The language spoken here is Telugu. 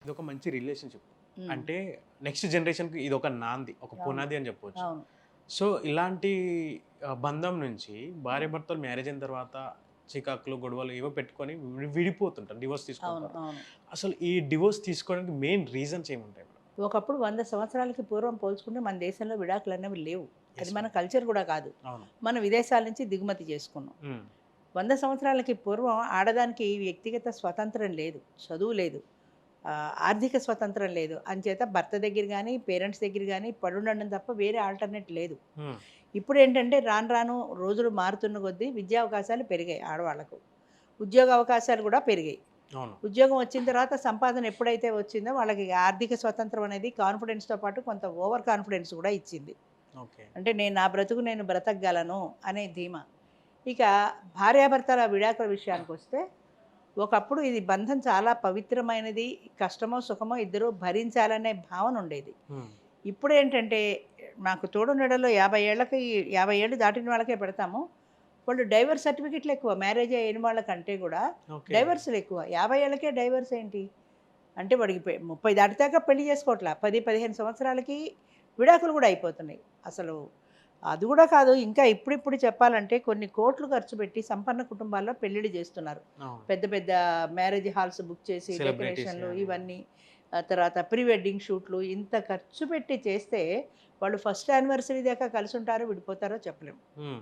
ఇది ఒక మంచి రిలేషన్షిప్. ఉమ్, అంటే నెక్స్ట్ జనరేషన్కి ఇది ఒక నాంది, ఒక అవును, పునాది అని చెప్పొచ్చు. అవును, సో ఇలాంటి బంధం నుంచి భార్యాభర్తలు మ్యారేజ్ అయిన తర్వాత చికాకులు గొడవలు ఏవో పెట్టుకొని విడిపోతుంటారు, డివోర్స్ అవును, తీసుకుంటారు. అవును. అసలు ఈ డివోర్స్ తీసుకోవడానికి మెయిన్ రీజన్స్ ఏముంటాయి మేడం? ఒకప్పుడు 100 సంవత్సరాలకి పూర్వం పోల్చుకుంటే మన దేశంలో విడాకులు అనేవి లేవు. అది ఎస్ మన మేడం. కల్చర్ కూడా కాదు. అవును. మన విదేశాల నుంచి దిగుమతి చేసుకున్నాం. ఉమ్, 100 సంవత్సరాలకి పూర్వం ఆడదానికి వ్యక్తిగత స్వతంత్రం లేదు, చదువు లేదు, ఆర్థిక స్వతంత్రం లేదు. అంచేత భర్త దగ్గర కానీ పేరెంట్స్ దగ్గర కానీ పడుండడం తప్ప వేరే ఆల్టర్నేట్ లేదు. ఉమ్, ఇప్పుడు ఏంటంటే రాను రాను రోజులు మారుతున్న కొద్దీ విద్యా అవకాశాలు పెరిగాయి ఆడవాళ్లకు, ఉద్యోగ అవకాశాలు కూడా పెరిగాయి. అవును. ఉద్యోగం వచ్చిన తర్వాత సంపాదన ఎప్పుడైతే వచ్చిందో వాళ్ళకి ఆర్థిక స్వతంత్రం అనేది కాన్ఫిడెన్స్తో పాటు కొంత ఓవర్ కాన్ఫిడెన్స్ కూడా ఇచ్చింది. ఓకే. అంటే నేను నా బ్రతుకు నేను బ్రతకగలను అనే ధీమా. ఇక భార్యాభర్తల విడాకుల విషయానికి వస్తే ఒకప్పుడు ఇది బంధం చాలా పవిత్రమైనది, కష్టమో సుఖమో ఇద్దరూ భరించాలనే భావన ఉండేది. ఉమ్, ఇప్పుడు ఏంటంటే నాకు తోడు నీడలో 50 ఏళ్ళు దాటిన వాళ్ళకే పెడతాము. వాళ్ళు డైవర్స్ సర్టిఫికెట్లు ఎక్కువ, మ్యారేజ్ అయిన వాళ్ళకంటే కూడా ఓకే. డైవర్సులు ఎక్కువ. 50 ఏళ్ళకే డైవర్స్ ఏంటి అంటే వాడికి 30 దాటిదాకా పెళ్లి చేసుకోవట్లా, 10-15 సంవత్సరాలకి విడాకులు కూడా అయిపోతున్నాయి. అసలు అది కూడా కాదు, ఇంకా ఇప్పుడిప్పుడు చెప్పాలంటే కొన్ని కోట్లు ఖర్చు పెట్టి సంపన్న కుటుంబాల్లో పెళ్ళిళ్ళు చేస్తున్నారు. అవును. పెద్ద పెద్ద మ్యారేజ్ హాల్స్ బుక్ చేసి సెలబ్రిటీస్ డెకరేషన్లు గాని. ఇవన్నీ, ఆ తర్వాత ప్రీ వెడ్డింగ్ షూట్లు ఇంత ఖర్చు పెట్టి చేస్తే వాళ్ళు ఫస్ట్ యానివర్సరీ దాకా కలిసి ఉంటారో విడిపోతారో చెప్పలేము. ఉమ్,